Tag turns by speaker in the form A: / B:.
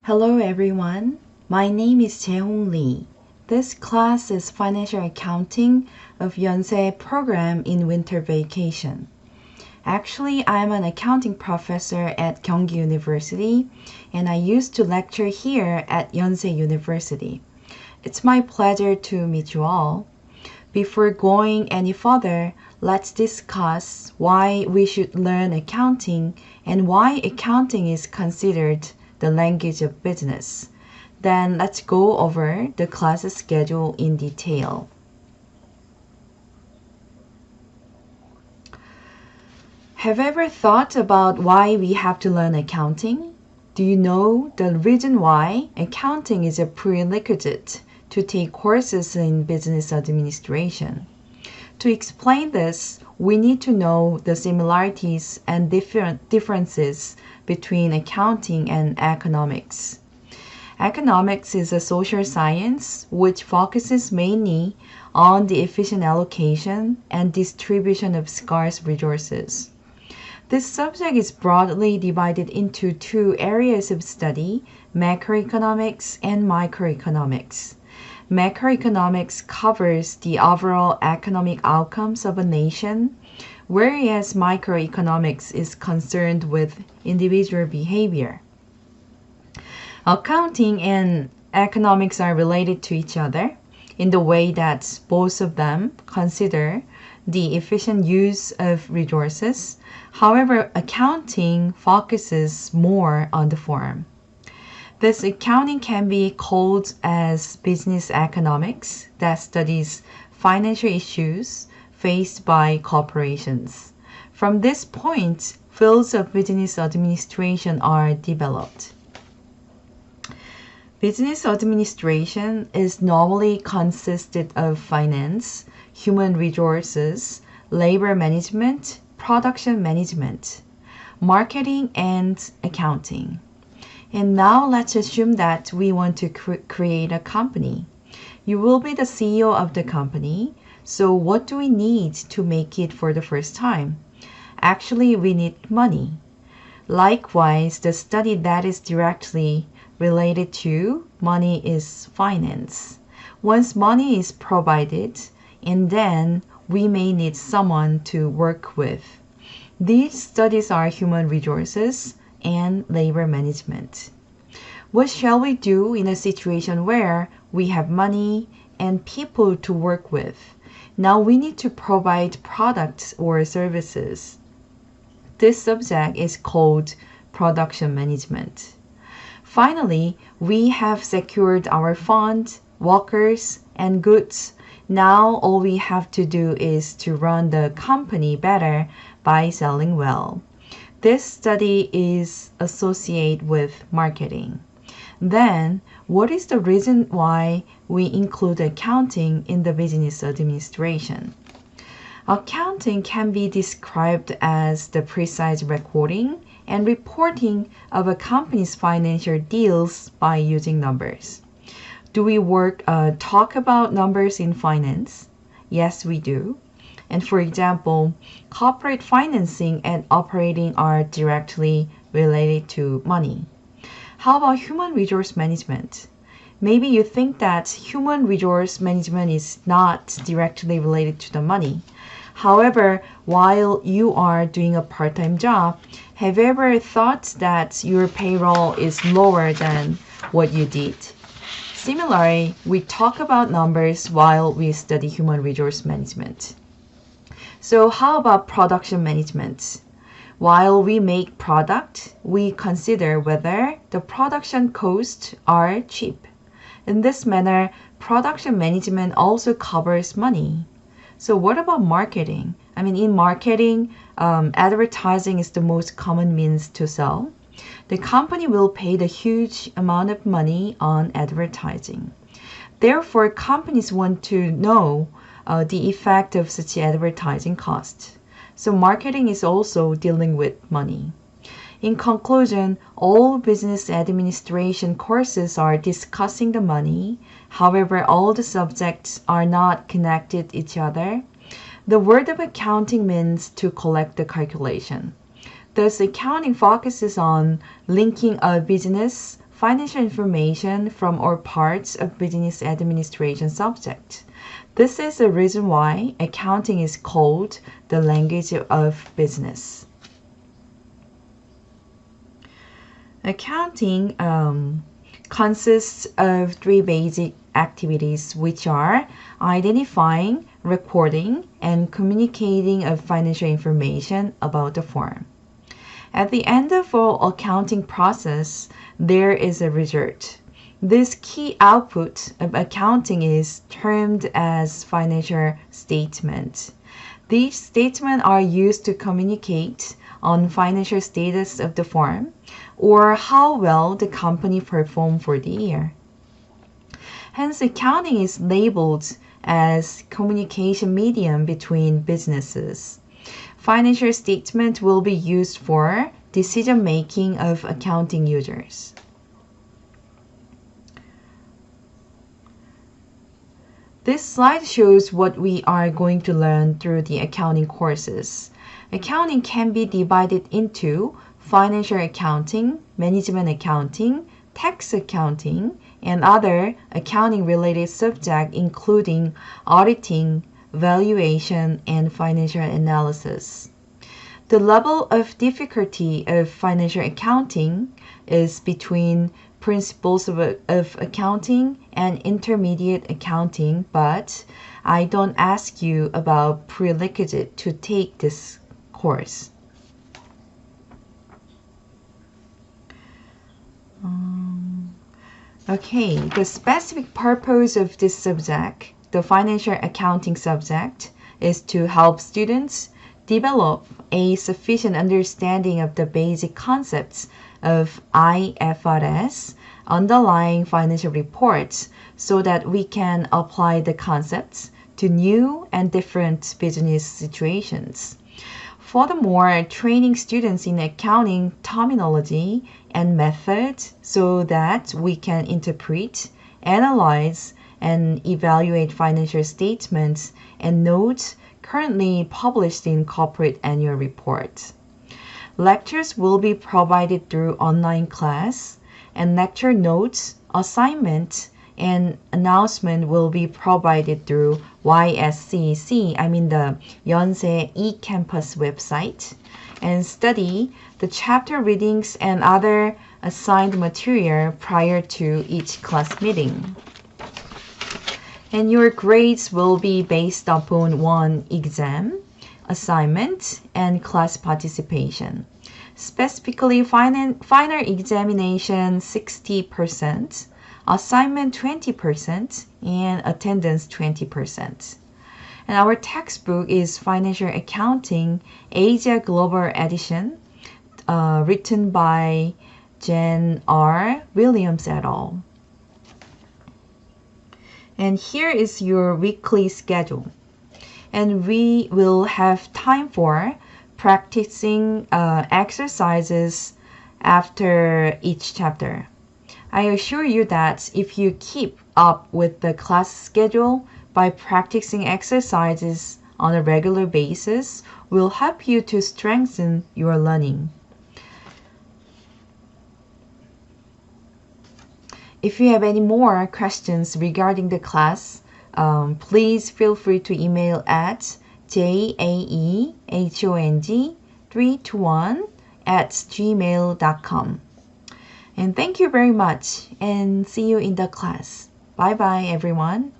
A: Hello everyone, my name is JaeHong Lee. This class is Financial Accounting of Yonsei program in winter vacation. Actually, I'm an accounting professor at Gyeonggi University and I used to lecture here at Yonsei University. It's my pleasure to meet you all. Before going any further, let's discuss why we should learn accounting and why accounting is considered the language of business. Then let's go over the class schedule in detail. Have you ever thought about why we have to learn accounting? Do you know the reason why accounting is a prerequisite to take courses in business administration? To explain this, we need to know the similarities and differences between accounting and economics. Economics is a social science which focuses mainly on the efficient allocation and distribution of scarce resources. This subject is broadly divided into two areas of study, macroeconomics and microeconomics. Macroeconomics covers the overall economic outcomes of a nation, whereas microeconomics is concerned with individual behavior. Accounting and economics are related to each other in the way that both of them consider the efficient use of resources. However, accounting focuses more on the form. This accounting can be called as business economics that studies financial issues faced by corporations. From this point, fields of business administration are developed. Business administration is normally consisted of finance, human resources, labor management, production management, marketing, and accounting. And now let's assume that we want to create a company. You will be the CEO of the company. So what do we need to make it for the first time? Actually, we need money. Likewise, the study that is directly related to money is finance. Once money is provided, and then we may need someone to work with. These studies are human resources and labor management. What shall we do in a situation where we have money and people to work with? Now we need to provide products or services. This subject is called production management. Finally, we have secured our fund, workers, and goods. Now all we have to do is to run the company better by selling well. This study is associated with marketing. Then, what is the reason why we include accounting in the business administration? Accounting can be described as the precise recording and reporting of a company's financial deals by using numbers. Do we talk about numbers in finance? Yes, we do. And for example, corporate financing and operating are directly related to money. How about human resource management? Maybe you think that human resource management is not directly related to the money. However, while you are doing a part-time job, have you ever thought that your payroll is lower than what you did? Similarly, we talk about numbers while we study human resource management. So how about production management? While we make product, we consider whether the production costs are cheap. In this manner, production management also covers money. So what about marketing? In marketing, advertising is the most common means to sell. The company will pay the huge amount of money on advertising. Therefore, companies want to know the effect of such advertising cost. So marketing is also dealing with money. In conclusion, all business administration courses are discussing the money. However, all the subjects are not connected to each other. The word of accounting means to collect the calculation. Thus, accounting focuses on linking a business financial information from all parts of business administration subject. This is the reason why accounting is called the language of business. Accounting consists of three basic activities, which are identifying, recording, and communicating of financial information about the firm. At the end of all accounting process, there is a result. This key output of accounting is termed as financial statement. These statements are used to communicate on financial status of the firm or how well the company performed for the year. Hence, accounting is labeled as communication medium between businesses. Financial statement will be used for decision making of accounting users. This slide shows what we are going to learn through the accounting courses. Accounting can be divided into financial accounting, management accounting, tax accounting, and other accounting-related subjects including auditing, valuation, and financial analysis. The level of difficulty of financial accounting is between principles of accounting and intermediate accounting, but I don't ask you about prerequisite to take this course. Okay, the specific purpose of this subject, the financial accounting subject, is to help students develop a sufficient understanding of the basic concepts of IFRS, underlying financial reports, so that we can apply the concepts to new and different business situations. Furthermore, training students in accounting terminology and methods so that we can interpret, analyze, and evaluate financial statements and notes currently published in corporate annual reports. Lectures will be provided through online class, and lecture notes, assignment, and announcement will be provided through YSCC, the Yonsei eCampus website, and study the chapter readings and other assigned material prior to each class meeting. And your grades will be based upon one exam, assignment, and class participation. Specifically, final examination 60%, assignment 20%, and attendance 20%. And our textbook is Financial Accounting Asia Global Edition, written by Jen R. Williams et al. And here is your weekly schedule. And we will have time for practicing exercises after each chapter. I assure you that if you keep up with the class schedule by practicing exercises on a regular basis, will help you to strengthen your learning. If you have any more questions regarding the class, please feel free to email at jaehong321@gmail.com. And thank you very much, and see you in the class. Bye bye, everyone.